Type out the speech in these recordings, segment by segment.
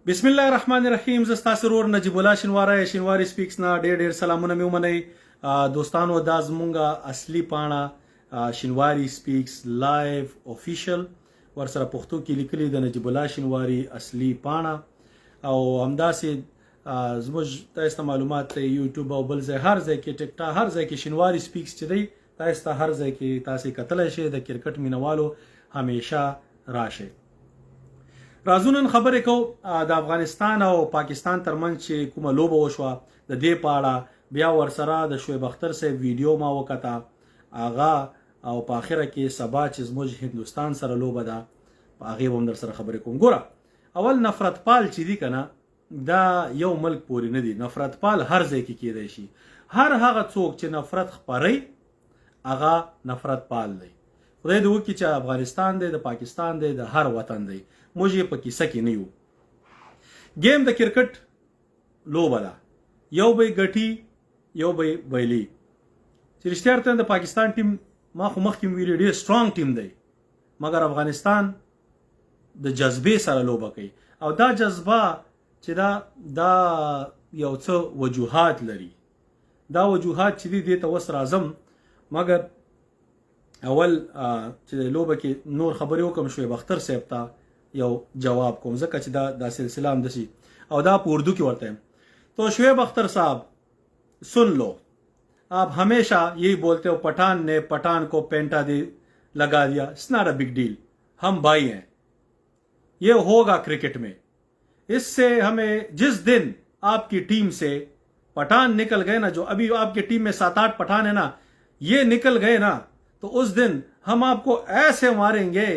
बिस्मिल्लाहिर्रहमानिर्रहीम जस्तासरूर नजीबुल्ला शिनवारी स्पीक्स ना ढेर सलामुना मी मनई दोस्तानो दा ज़मुंगा असली पाना शिनवारी स्पीक्स लाइव ऑफिशियल ورسره پښتو کې لیکلي د نجیب الله شینواری اصلي پاڼه او همداسې زموږ تاسو معلومات ته یوټیوب او بل ځای هر ځای کې ټیک ټاک هر ځای کې شینواری سپیکس چې دی تاسو ته هر ځای کې تاسو کتلای شئ د کرکټ مینوالو همیشه راشي. راځو نن خبرې کو د افغانستان او پاکستان ترمنځ چې کومه لوبه وشوه د دې په اړه بیا ورسره د شعیب اختر صاحب ویډیو ما وکړه اغا او په اخره کې سبا چې زموږ هندستان سره لوبه ده په هغه هم در سره خبرې کوم. ګوره اول نفرت پال چې دی کنه دا یو ملک پورې نه دی، نفرت پال هر ځای کې کېدای شي. هر هغه څوک چې نفرت خپروي هغه نفرت پال دی. خدای دې وکړي چې افغانستان دی د پاکستان دی د هر وطن دی، موږ یې په کیسه کې نه یو. گیم د کرکټ لوبه ده، یو به ګټي یو به بایلی. چې رښتیا ورته د پاکستان ټیم ما خو مخکې ویلي ډېر سترانګ ټیم دی، مګر افغانستان د جذبې سره لوبه کوي او دا جذبه چې دا یو څه وجوهات لري. دا وجوهات چې دې ته وس راځم، مګر اول چې لوبه کې نور خبرې وکم شعیب اختر صاحب ته یو جواب کوم ځکه چې دا سلسله هم دسی او دا په اردو کې ورته هم. تو شعیب اختر صاحب सुन लो, आप हमेशा यही बोलते हो पठान ने पठान को पेंटा दे लगा दिया, it's not a big deal, हम भाई हैं, ये होगा क्रिकेट में. इससे हमें जिस दिन आपकी टीम से पठान निकल गए ना, जो अभी आपकी टीम में 7-8 पठान है ना, ये निकल गए ना तो उस दिन हम आपको ऐसे मारेंगे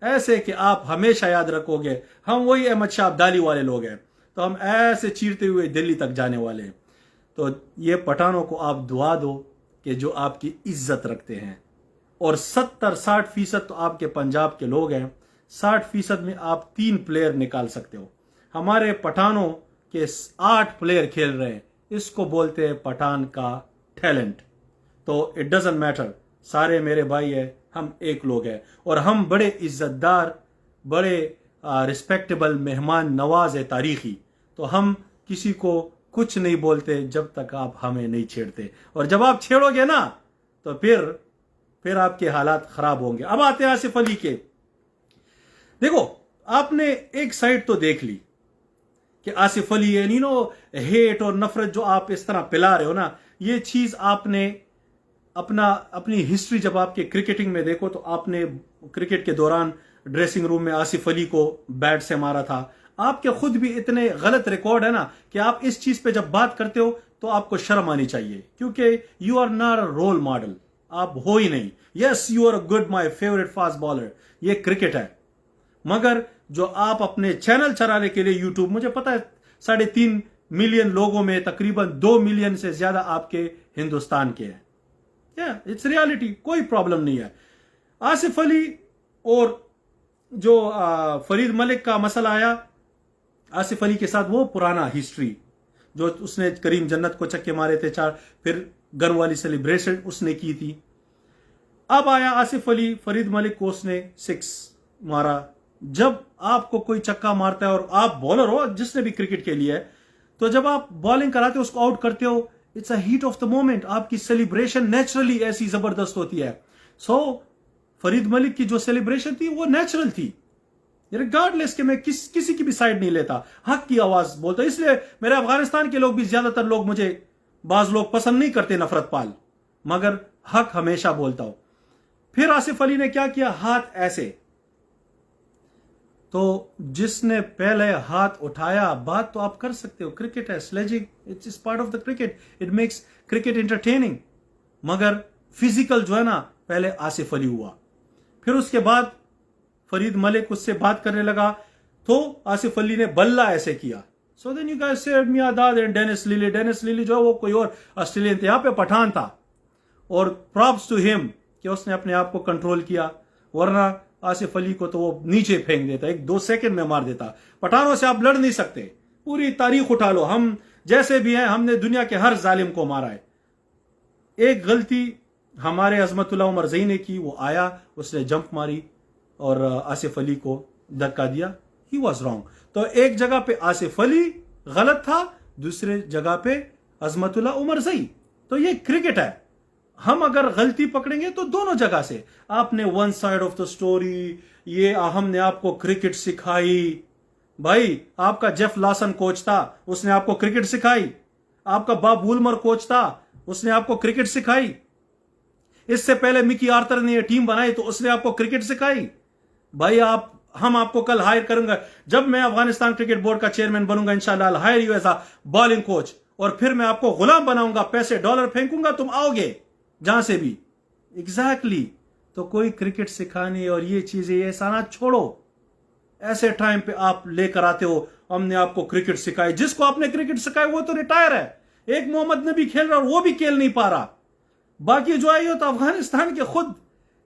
ऐसे कि आप हमेशा याद रखोगे हम वही अहमद शाह अब्दाली वाले लोग हैं, तो हम ऐसे चीरते हुए दिल्ली तक जाने वाले हैं. तो ये पठानों को आप दुआ दो कि जो आपकी इज्जत रखते हैं, और 70-60% तो आपके पंजाब के लोग हैं, 60% में आप 3 प्लेयर निकाल सकते हो. हमारे पठानों के 8 प्लेयर खेल रहे हैं, इसको बोलते हैं पठान का टैलेंट. तो इट डजंट मैटर, सारे मेरे भाई है, हम एक लोग हैं और हम बड़े इज्जतदार बड़े रिस्पेक्टेबल मेहमान नवाज है तारीखी. तो हम किसी को कुछ नहीं बोलते जब तक आप हमें नहीं छेड़ते, और जब आप छेड़ोगे ना तो फिर आपके हालात खराब होंगे. अब आते हैं आसिफ अली के. देखो आपने एक साइड तो देख ली कि आसिफ अली है नो हेट और नफरत जो आप इस तरह पिला रहे हो ना, ये चीज आपने अपनी हिस्ट्री जब आपके क्रिकेटिंग में देखो तो आपने क्रिकेट के दौरान ड्रेसिंग रूम में आसिफ अली को बैट से मारा था. आपके खुद भी इतने गलत रिकॉर्ड है ना कि आप इस चीज पे जब बात करते हो तो आपको शर्म आनी चाहिए, क्योंकि you are not a role model, आप हो ही नहीं. Yes you are good my favourite fast bowler, ये क्रिकेट है, मगर जो आप अपने चैनल चलाने के लिए यूट्यूब, मुझे पता है 3.5 मिलियन लोगों में तकरीबन 2 मिलियन से ज्यादा आपके हिंदुस्तान के हैं. इट्स रियलिटी, कोई प्रॉब्लम नहीं है. आसिफ अली और जो फरीद मलिक का मसला आया, आसिफ अली के साथ वो पुराना हिस्ट्री जो उसने करीम जन्नत को चक्के मारे थे 4, फिर गन वाली सेलिब्रेशन उसने की थी. अब आया आसिफ अली, फरीद मलिक को उसने 6 मारा. जब आपको कोई चक्का मारता है और आप बॉलर हो, जिसने भी क्रिकेट के लिए है, तो जब आप बॉलिंग कराते हो उसको आउट करते हो, it's a heat of the moment, आपकी सेलिब्रेशन नेचुरली ऐसी जबरदस्त होती है. सो फरीद मलिक की जो सेलिब्रेशन थी वो नेचुरल थी, रिगार्डलेस कि मैं किसी की भी साइड नहीं लेता, हक की आवाज बोलता. इसलिए मेरे अफगानिस्तान के लोग भी, ज्यादातर लोग मुझे, बाज लोग पसंद नहीं करते नफरत पाल, मगर हक हमेशा बोलता हूं. फिर आसिफ अली ने क्या किया, हाथ ऐसे. तो जिसने पहले हाथ उठाया, बात तो आप कर सकते हो, क्रिकेट है, sledging, it's part of the cricket, it makes cricket entertaining. मगर फिजिकल जो है ना, पहले आसिफ अली हुआ, फिर उसके बाद फरीद मलिक उससे बात करने लगा तो आसिफ अली ने बल्ला ऐसे किया. So then you guys said Miandad and Dennis Lillee जो है वो कोई और ऑस्ट्रेलियन थे, यहां पे पठान था, और प्रॉप्स टू हिम कि उसने अपने आप को कंट्रोल किया, वरना आसिफ अली को तो वो नीचे फेंक देता, 1-2 सेकंड में मार देता. पठानों से आप लड़ नहीं सकते, पूरी तारीख उठा लो, हम जैसे भी हैं, हमने दुनिया के हर जालिम को मारा है. एक गलती हमारे अजमतुल्लाह उमर ज़ई ने की, वो आया, उसने जंप मारी और आसिफ अली को धक्का दिया, ही वॉज रॉन्ग। तो एक जगह पे आसिफ अली गलत था, दूसरे जगह पे अजमतुल्लाह उमरजई। तो ये क्रिकेट है, हम अगर गलती पकड़ेंगे तो दोनों जगह से। आपने one side of the story, ये हमने आपको क्रिकेट सिखाई। भाई आपका जेफ लॉसन कोच था, उसने आपको क्रिकेट सिखाई। आपका बॉब वुलमर कोच था, उसने आपको क्रिकेट सिखाई। इससे पहले मिकी आर्थर ने यह टीम बनाई तो उसने आपको क्रिकेट सिखाई। भाई हम आपको कल हायर करूंगा, जब मैं अफगानिस्तान क्रिकेट बोर्ड का चेयरमैन बनूंगा इंशाल्लाह, hire you as a bowling coach, और फिर मैं आपको गुलाम बनाऊंगा, पैसे डॉलर फेंकूंगा, तुम आओगे जहां से भी। एग्जैक्टली तो कोई क्रिकेट सिखाने और ये चीजें ये सारा छोड़ो। ऐसे टाइम पे आप लेकर आते हो हमने आपको क्रिकेट सिखाई। जिसको आपने क्रिकेट सिखाई वो तो रिटायर है। एक मोहम्मद नबी खेल रहा और वो भी खेल नहीं पा रहा। बाकी जो आई हो तो अफगानिस्तान के खुद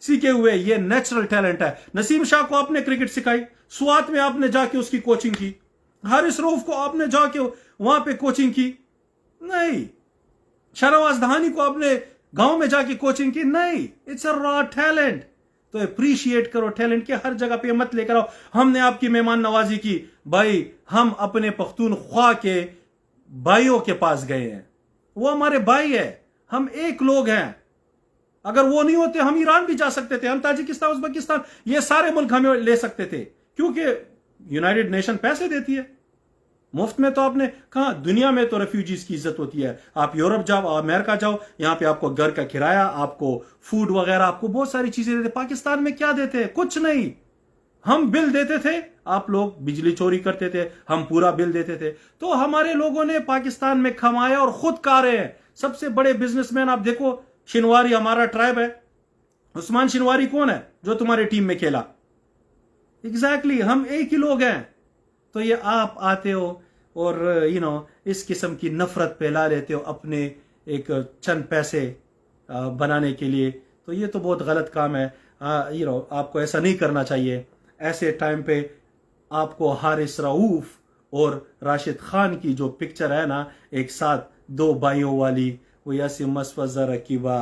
सीखे हुए, ये नेचुरल टैलेंट है। नसीम शाह को आपने क्रिकेट सिखाई, स्वात में आपने जाके उसकी कोचिंग की। हारिस रऊफ को आपने जाके वहां पे कोचिंग की नहीं। शहनवाज दहानी को आपने गांव में जाके कोचिंग की नहीं। It's a raw talent. तो अप्रिशिएट करो टैलेंट के, हर जगह पे मत लेकर आओ हमने आपकी मेहमान नवाजी की। भाई हम अपने पख्तूनख्वा के भाइयों के पास गए हैं, वो हमारे भाई है, हम एक लोग हैं। अगर वो नहीं होते हम ईरान भी जा सकते थे, हम ताजिकिस्तान, उज्बेकिस्तान, ये सारे मुल्क हमें ले सकते थे, क्योंकि यूनाइटेड नेशन पैसे देती है। मुफ्त में तो आपने कहा, दुनिया में तो रेफ्यूजीज की इज्जत होती है। आप यूरोप जाओ, अमेरिका जाओ, यहां पे आपको घर का किराया, आपको फूड वगैरह, आपको बहुत सारी चीजें देते। पाकिस्तान में क्या देते हैं? कुछ नहीं। हम बिल देते थे, आप लोग बिजली चोरी करते थे, हम पूरा बिल देते थे। तो हमारे लोगों ने पाकिस्तान में कमाया और खुद खा रहे हैं। सबसे बड़े बिजनेसमैन आप देखो, शिनवारी हमारा ट्राइब है। उस्मान शिनवारी कौन है जो तुम्हारी टीम में खेला? एग्जैक्टली हम एक ही लोग हैं। तो ये आप आते हो और इस किस्म की नफरत फैला लेते हो अपने एक चंद पैसे बनाने के लिए। तो ये तो बहुत गलत काम है। आपको ऐसा नहीं करना चाहिए। ऐसे टाइम पे आपको हारिस रऊफ और राशिद खान की जो पिक्चर है ना, एक साथ दो भाइयों वाली, वो यासी मसवज़र रकीबा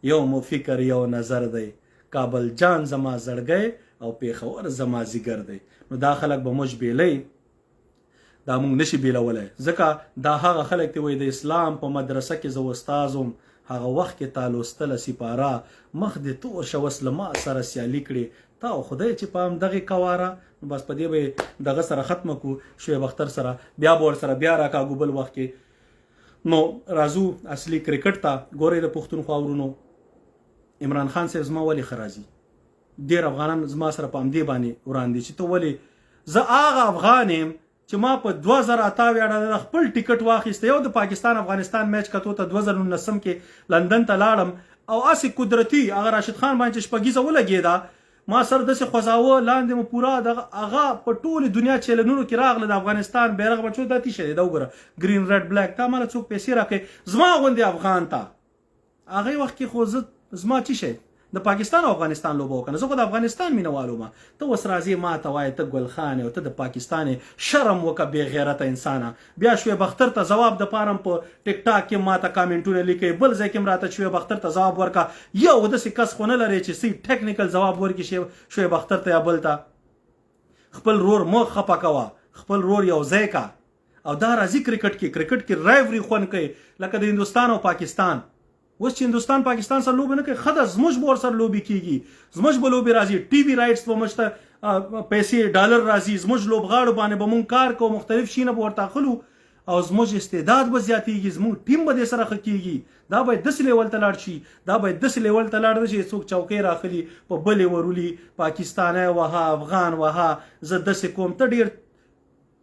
यौम फिकर यो नजर दे, काबल जान जमा जड़ गए और पेखवर जमा जिगर दे। नो दा खलक बमुज बेले दा मुंग नशी बेलवले ځکه دا هغه خلک ته وای د اسلام په مدرسه کې زو استادوم هغه وخت کې تالوستل سپاره مخ د تور شوس لما سره سیالي کړي تا خدای چې پام دغه کواره. بس په دې به دغه سره ختم کو شعیب اختر سره بیا بور سره بیا راکا ګوبل وخت کې. نو رازو اصلي کرکټ ته ګورې د پښتونخوا ورونو عمران خان صاحب زما ولی خراجي ډیر افغانان زما سره پام دی باندې وران دي چې ته ولی زه هغه افغانم چې ما په 2028 خپل ټیکټ واخیسته یو د پاکستان افغانستان میچ کتو ته 2019 کې لندن ته لاړم او اسی قدرتی هغه راشد خان باندې شپږیزه ولګیدا ما سر د څه خوځاوه لاندې مو پورا د هغه په ټوله دنیا چیلنونو کې راغله د افغانستان بیرغ بچو د تیشه دا وګوره گرین ریډ بلیک تا مال څوک پیسې راکې زما غوندي افغان تا هغه وخت کې خو زما چی شي د پاکستان او افغانستان لوبه وکنه. زه خو د افغانستان مینوالو ما ته اوس راځي ما ته وایې ته ګل خان او ته د پاکستان شرم وکه بې غیرته انسانه. بیا شعیب اختر ته ځواب د پارم په ټیک ټاک کې ما ته کامنټونه لیکي، بل ځای کې راته شعیب اختر ته ځواب ورکا. یو داسې کس خو نه لري چې سي ټیکنیکل ځواب ورکړي شعیب اختر ته یا بل ته. خپل رور مخ خپه کوه، خپل رور یو ځای کا. او دا راځي کرکټ کې رایوري خون کوي لکه د هندوستان او پاکستان. اوس چې هندوستان پاکستان سره لوبه نه کوي خدای زموږ بور سره لوبي کیږي، زموږ به لوبي راځي، ټي وي رائټس به مشته پیسې ډالر راځي، زموږ لوبغاړو باندې به مونږ کار کوو، مختلف شینه به ورته اخلو او زموږ استعداد به زیاتیږي، زموږ ټیم به دې سره ښه کیږي. دا باید داسې لیول ته لاړ شي، دا باید داسې لیول ته لاړ شي څوک چوکۍ راخلي په بلې ورولي پاکستانی وها افغان وها زه داسې کوم ته ډېر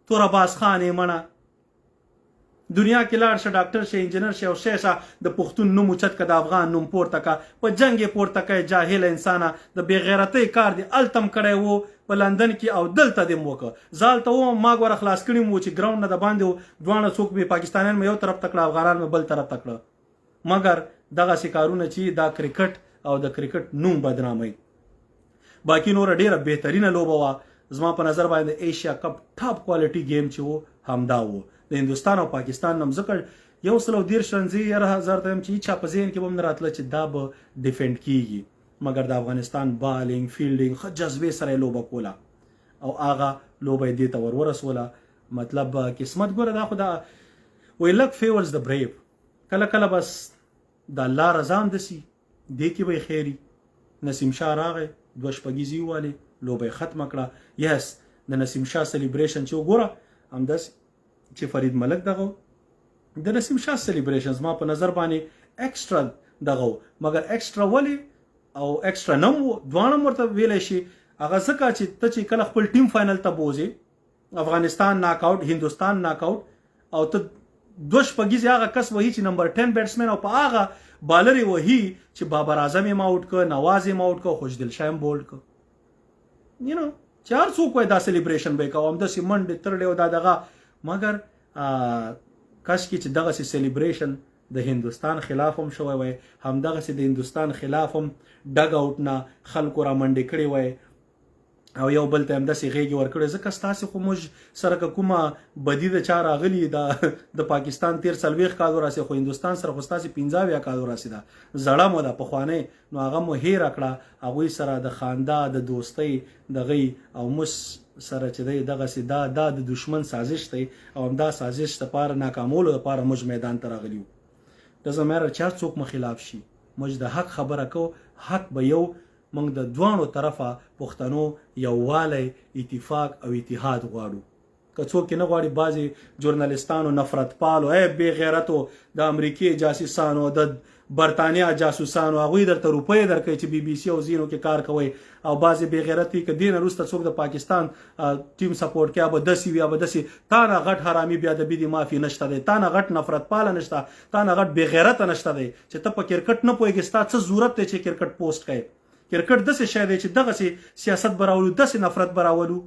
تورباز خان یې مڼه دنیا کې لاړ شه ډاکټر شه انجینر شه او شه د پښتون نوم اوچت که د افغان نوم پورته کا په جنگ یې پورته کوي جاهل انسانه د بې غیرتۍ کار دی التم کړی وو په لندن کې او دلته دې م وکړه زالته وم ما ګوره خلاص کړي مو چې ګراوند نه د باندې دواړه څوک به پاکستانیان مې یو طرف ته کړه افغانان مې بل طرف ته کړه مګر دغسې کارونه چې دا کرکټ او د کرکټ نوم بدناموي. باقي نوره ډېره بهترینه لوبه وه زما په نظر باندې ایشیا کپ ټاپ کوالټي گیم چې و همدا و د هندوستان او پاکستان نم ځکه 130 رنزي 1000 ته هم چې چا په ذهن کې به هم نه راتله چې دا به ډیفینډ کیږي مګر د افغانستان بالینګ فیلډینګ ښه جذبې سره یې لوبه کوله او هغه لوبه دې ته ورسوله. مطلب قسمت ګوره دا خو دا وی لک فیورز د بریو، کله کله بس د الله رضا هم دسي دې کې به خیری. نسیم شاه راغی 2 شپږیزې ووالې لوبه ختمه کړه. یس د نسیم شاه سلیبریشن چې وګوره همداسې چې فرید ملک دغه د نسیم شاه سلیبریشن زما په نظر باندې ایکسترا دغه مګر ایکسترا ولی او ایکسترا نم دوانم ورته ویلی شي. هغه ځکه چې ته چې کله خپل ټیم فاینل ته بوزي، افغانستان ناک آؤٹ، هندوستان ناک آؤٹ، او ته 2 شپږیزې هغه کس وهي چې نمبر 10 بیټسمن او په هغه بالر یې وهي چې بابر اعظم یې ما آؤټ کړ، نواز یې ما آؤټ کړ، خوشدل شاه یې بولډ کړ. چې هر څوک وایي دا سلیبریشن به یې کوه، همداسې منډې ترړې او دا دغه. مګر کاش کې چې دغسې سلیبریشن د هندوستان خلاف هم شوی وای، همدغسې د هندوستان خلاف هم ډګ آؤټ نه خلکو را منډې کړې وای او یو بل ته همداسې غېږې ورکړې. ځکه ستاسې خو موږ سره که کومه بدي د چا راغلي د پاکستان 13 کالو راسي، خو هندوستان سره خو ستاسې 15 کالو راسي. ده زړه مو ده پخوانۍ، نو هغه مو هېره کړه. هغوی سره د خاندا د دوستۍ دغی او موږ سره چې دی دغسې دا د دشمن سازش دی او همدا سازش دپاره ناکامولو دپاره موږ میدان ته راغلي وو. ډزنټ میټر چې هر څوک مو خلاف شي، موږ د حق خبره کوو. حق به یو، موږ د دوانو طرفه پښتنو یووالی، اتفاق او اتحاد غواړو. که څوک نه غواړي، بعضې ژورنالستانو نفرت پالو بې غیرتو د امریکې جاسوسانو د برطانیا جاسوسانو هغوی درته روپۍ درکوي چې بي بي سي او زینو کې کار کوئ، او بعضې بې غیرتي که دې نه وروسته څوک د پاکستان ټیم سپورټ کوي به داسې وي به داسې. تا نه غټ حرامي بیا د بيدي مافي نشته دی، تا نه غټ نفرت پاله نشته، تا نه غټ بې غیرته نشته دی چې ته په کرکټ نه پوهېږې. ستا څه ضرورت دی چې کرکټ پوسټ کوې؟ کرکټ داسې شی دی چې دغسې سیاست به راولو، داسې نفرت به راولو.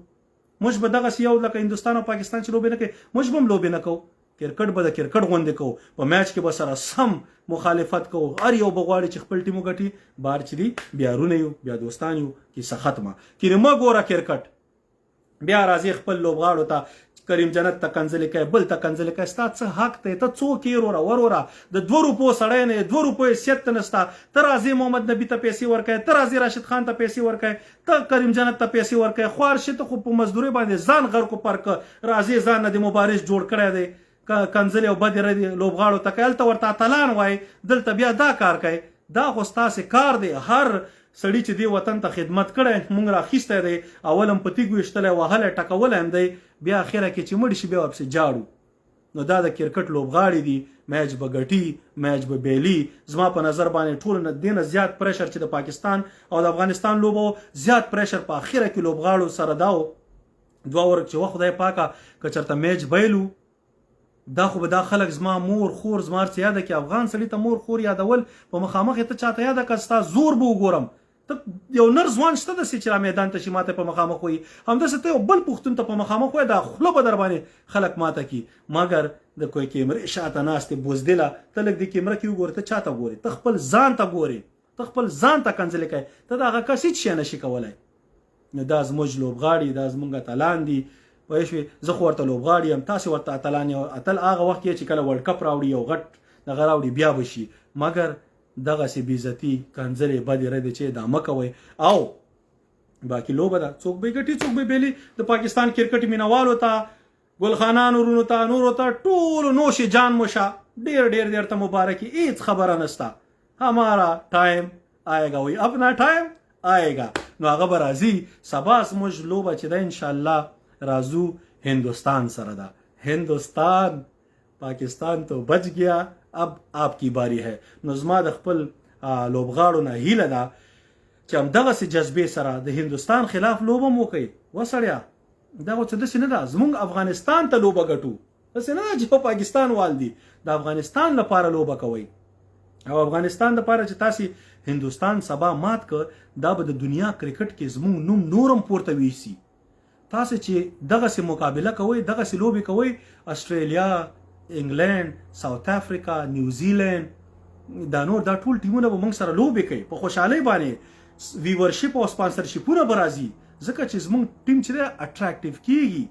موږ به دغسې یو لکه هندوستان او پاکستان چې لوبې نه کوي، موږ به هم لوبې نه کوو. کرکټ به د کرکټ غوندې کوو، په میچ کې به سره سم مخالفت کوو. هر یو به غواړي چې خپل ټیم وګټي. بار چې دي بیا رونه یو، بیا دوستان یو، کیسه ختمه. کینې مه ګوره کرکټ، بیا راځي خپل لوبغاړو ته کریم جنت ته کنځلې کوي، بل ته کنځلې کوي. ستا څه حق دی؟ ته څوک یې وروره؟ د 2 روپو سړی نه، 2 روپو حیثیت ته نسته. ته راځې محمد نبي ته پیسې ورکوې، ته راځې راشد خان ته پیسې ورکوې، ته کریم جنت ته پیسې ورکوې. خوار شي ته خو په مزدورۍ باندې ځان غرقو پرکه. راځې ځان نه د مبارز جوړ کړی دی، کنځلې او بدې ردې لوبغاړو ته کوي. هلته ورته اتلان وایي، دلته بیا دا کار کوي. دا خو ستاسې کار دی. هر سړی چې دی وطن ته خدمت کړی، موږ راخیستی دی، اول هم په تیږو ویشتلی، وهلی ټکولی هم دی، بیا اخره کې چې مړ شي بیا ورپسې جاړو. نو دا د کرکټ لوبغاړي دي، میچ به ګټي، میچ به بیلي. زما په نظر باندې ټول نه دې نه زیات پریشر چې د پاکستان او د افغانستان لوبو زیات پریشر په اخره کې لوبغاړو سره دا و. 2 ورځې چې خدای پاکه که چېرته میچ بیلو، دا خو به دا خلک زما مور خور زما هر څه یاده کړي. افغان سړي ته مور خور یادول په مخامخ یې ته چاته یاده کړه، ستا زور به وګورم. ته یو نر ځوان شته داسې چې را میدان ته شي ماته په مخامخ وایي، همداسې ته یو بل پښتون ته په مخامخ وایي، دا خوله به در باندې خلک ماته کړي. مګر د کوی کیمرې شاته ناستې بوزدله، ته لږ د کیمره کې وګورې، ته چاته ګورې؟ ته خپل ځان ته ګورې، ته خپل ځان ته کنځلې کوې، ته د هغه کس هېڅ شی نشي کولی. نو دا زموږ لوبغاړي، دا زموږ اتلان دي. پوه شوې؟ زه خو ورته لوبغاړي یم، تاسې ورته اتلان یې. اتل هغه وخت کې چې کله ورلډ کپ راوړي، یو غټ دغه راوړي، بیا به شي. مګر دغسې بېعزتي، کنځلې، بدې ردې چې دا مه کوئ. او باقي لوبه ده، څوک به ګټي څوک به بیلي. د پاکستان کرکټ مینوالو ته، ګلخانانو ورونو ته، نورو ته ټولو نوش جان موشه، ډېر ډېر درته مبارکي. هېڅ خبره نشته. همارا ټایم آئے گا، وایي اپنا ټایم آئے گا. نو هغه به راځي. سبا زموږ لوبه چې ده انشاءالله راځو هندوستان سره ده. هندوستان پاکستان تو بچ گیا، اب آپ کی باری ہے. نو زما د خپل لوبغاړو نه هیله ده چې همدغسې جذبې سره د هندوستان خلاف لوبه هم وکړئ. وسړیا دا خو څه داسې نه ده زموږ افغانستان ته لوبه ګټو، داسې نه ده چې په پاکستان وال دي. د افغانستان لپاره لوبه کوئ، او افغانستان لپاره چې تاسې هندوستان سبا مات کړ، دا به د دنیا کرکټ کې زموږ نوم نورم پورته ویسي. تاسې چې دغسې مقابله کوئ، دغسې لوبې کوئ، استرالیا، انګلند، ساوث افریقا، نیوزیلند، دا نور دا ټول ټیمونه به موږ سره لوبې کوي په خوشحالۍ باندې. ویورشپ او سپانسرشپونه به راځي، ځکه چې زموږ ټیم چې دی اټراکټیو کېږي.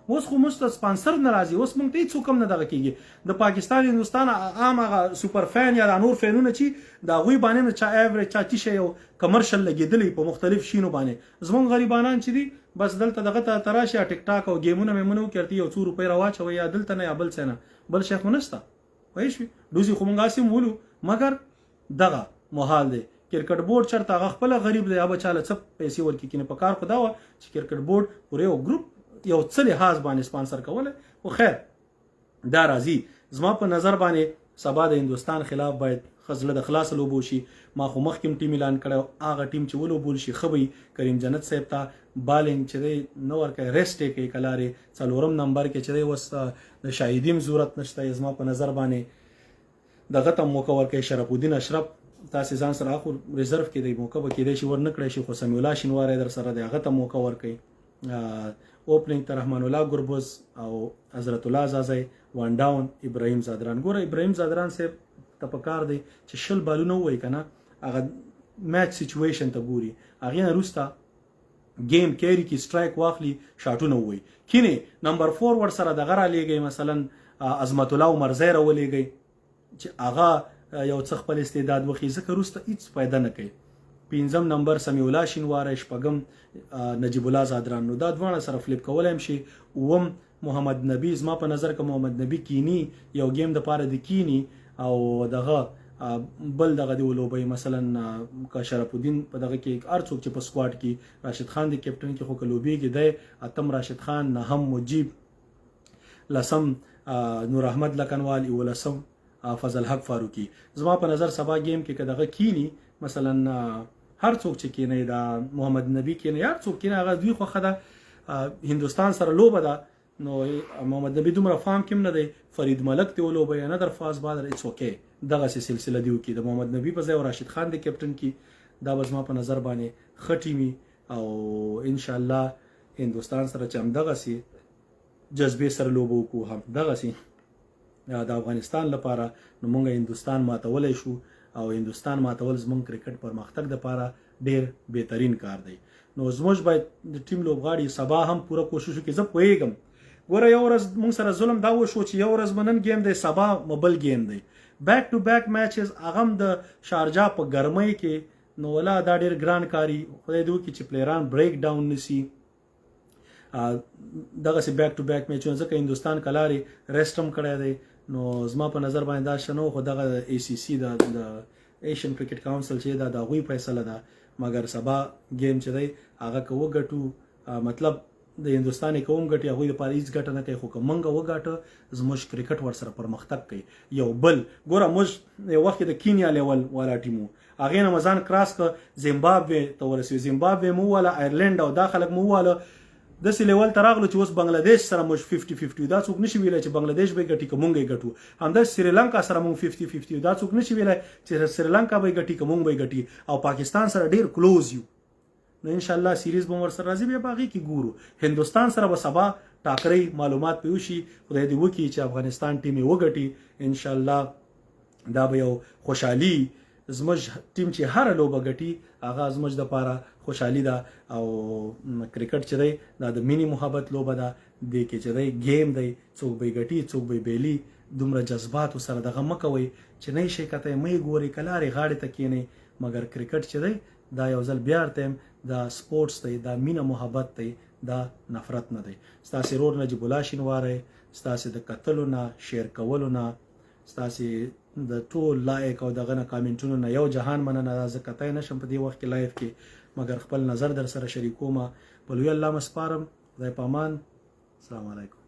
اوس خو موږ ته سپانسر نه راځي، اوس موږ ته هېڅوک هم نه دغه کېږي. د پاکستان هندوستان عام هغه سوپر فین یا دا نور فینونه چې د هغوی باندې نه چا ایوریج چا تیشه یو کمرشل لګېدلی په مختلف شینو باندې. زموږ غریبانان چې دي بس دلته دغه ته تراشه ټیک ټاک او گیمونه مې منو کړتي یو 2 روپۍ راواچوي یا دلته نه یا بل څه نه بل شي خو نشته وای شي دوزي خو مونږه سیم ولو مګر دغه محال دی کرکټ بورډ چرته هغه خپل غریب دی یا بچاله څه پیسې ورکی کینه په کار خدا و چې کرکټ بورډ پورې یو ګروپ یو څه لحاظ باندې سپانسر کوله او خیر دا راځي زما په نظر باندې سبا د هندستان خلاف باید خزله د خلاص لوبو شي ما خو مخکیم ټیم اعلان کړو هغه ټیم چې ولوبول شي خبي کریم جنت صاحب ته بالینګ چې دی نو ورکه ریسټ کوي کلاري څلورم نمبر کې چې دی وس د شاهدیم ضرورت نشته زما په نظر باندې دغه ته موقع ورکوي شرف الدین اشرف تاسو ځان سره خو ریزرو کې دی موقع به کېدای شي ور نه کړی شي خو سمیع الله شینواری در سره دی هغه ته موقع ورکوي اوپننګ ته رحمان الله ګربوز او حضرت الله زازی وان ډاون ابراهیم زادران ګوره ابراهیم زادران صاحب ته پکار دی چې شل بالونه وای کنه هغه میچ سچويشن ته ګوري هغه روستا گیم کیری کی سټرایک واخلي شاټونه وای کینه نمبر 4 ور سره د غره لیږي مثلا عظمت الله عمر زیره ولېږي چې هغه یو څه خپل استعداد وخی ځکه روستا هیڅ فائدہ نه کوي پنځم نمبر سمیع الله شینواری شپږم نجیب الله زادران نو دا دوه سره فلیپ کولای شي وم محمد نبی زما په نظر کې محمد نبی کینی یو گیم د پاره د کینی او دغه بل دغه دی ولوبي مثلا کا شرف الدین په دغه کې هر څوک چې په سکواډ کې راشد خان دی کیپټن کې خو کلوبي کې دی اتم راشد خان نهم مجيب لسم نور احمد لکنوال ولسم فضل حق فاروقي زما په نظر سبا گیم کې دغه کینی مثلا هر څوک چې کینی دا محمد نبی کینی هر څوک کینی هغه دوی خو خدا هندستان سره لوبه ده نو محمد نبی دومره فام کم نه دی فرید ملک ته ولوبه یا نظر فاز بادر اټس اوکے دغه سلسله دیو کې د محمد نبی په ځای راشد خان دی کیپټن کې دا بس ما په نظر باندې خټیمی او ان شاء الله هندستان سره چې هم دغه سي جذبه سره لوبو کو هم دغه سي د افغانستان لپاره نو مونږ هندستان ماتولای شو او هندستان ماتول زمونږ کرکټ پرمختګ د لپاره ډیر بهترین کار دی نو زموږ باید د ټیم لوبغاړي سبا هم پوره کوشش وکړي زه پوهیږم ګوره یو ورځ مونږ سره ظلم دا وشو چې یو ورځ منن گیم دی سبا موبایل گیم دی بیک ټو بیک میچز اغم د شارجا په ګرمۍ کې نو ولا دا ډیر ګران کاری خدای دوی کې چې پلیران بریک ډاون نسی دغه سي بیک ټو بیک میچونه ځکه هندستان کلاري ریسټم کړی دی نو زما په نظر باندې دا شنو خو دغه ای سی سی د ایشین کرکټ کونسل چې دا غوي فیصله ده مګر سبا گیم چې دی هغه کو غټو مطلب د هندستاني قوم ګټي هغه د پاریس ګټه نه کوي خو کومنګ وګاټه زموږ کرکټ ور سره پرمختګ کوي یو بل ګوره موږ یو وخت د کینیا لیول والا ټیمو هغه نه مزان کراس ک زیمبابوے ته ورسېو زیمبابوے مو والا آیرلند او داخلك مو والا د سی لیول تراغلو چې اوس بنگلاديش سره موږ 50-50 دا څوک نشي ویلای چې بنگلاديش به ګټي کومنګ ګټو همدا سریلانکا سره موږ 50-50 دا څوک نشي ویلای چې سریلانکا به ګټي کومنګ به ګټي او پاکستان سره ډیر کلوز یو نو ان شاء الله سیریز به ور سره راځي بیا باغی کې ګورو هندستان سره به سبا ټاکرې معلومات پیوشي خدای دې وکړي چې افغانستان ټیم وګټي ان شاء الله دا به یو خوشحالي زموږ ټیم چې هر لوبه ګټي هغه زموږ د پاره خوشحالي ده او کرکټ چې دی دا د مینی محبت لوبه ده د کې چې دی گیم دی څوک به ګټي څوک به بیلی دومره جذبات سره دغه مکوي چې نه شي کته مې ګوري کلاري غاړه تکینه مګر کرکټ چې دی دا یو ځل بیا تم دا سپورتس دی دا مینه محبت دی دا نفرت نه دی ستاسو رور نجیب الله شینواری ستاسو د قتلو نه شیر کولو نه ستاسو د ټول لایک او دغه نه کامنټونو نه یو جهان مننه ځکه ته نشم په دې وخت کې لایف کې مګر خپل نظر در سره شریکوم په لوی الله مسپارم خدای پامان السلام علیکم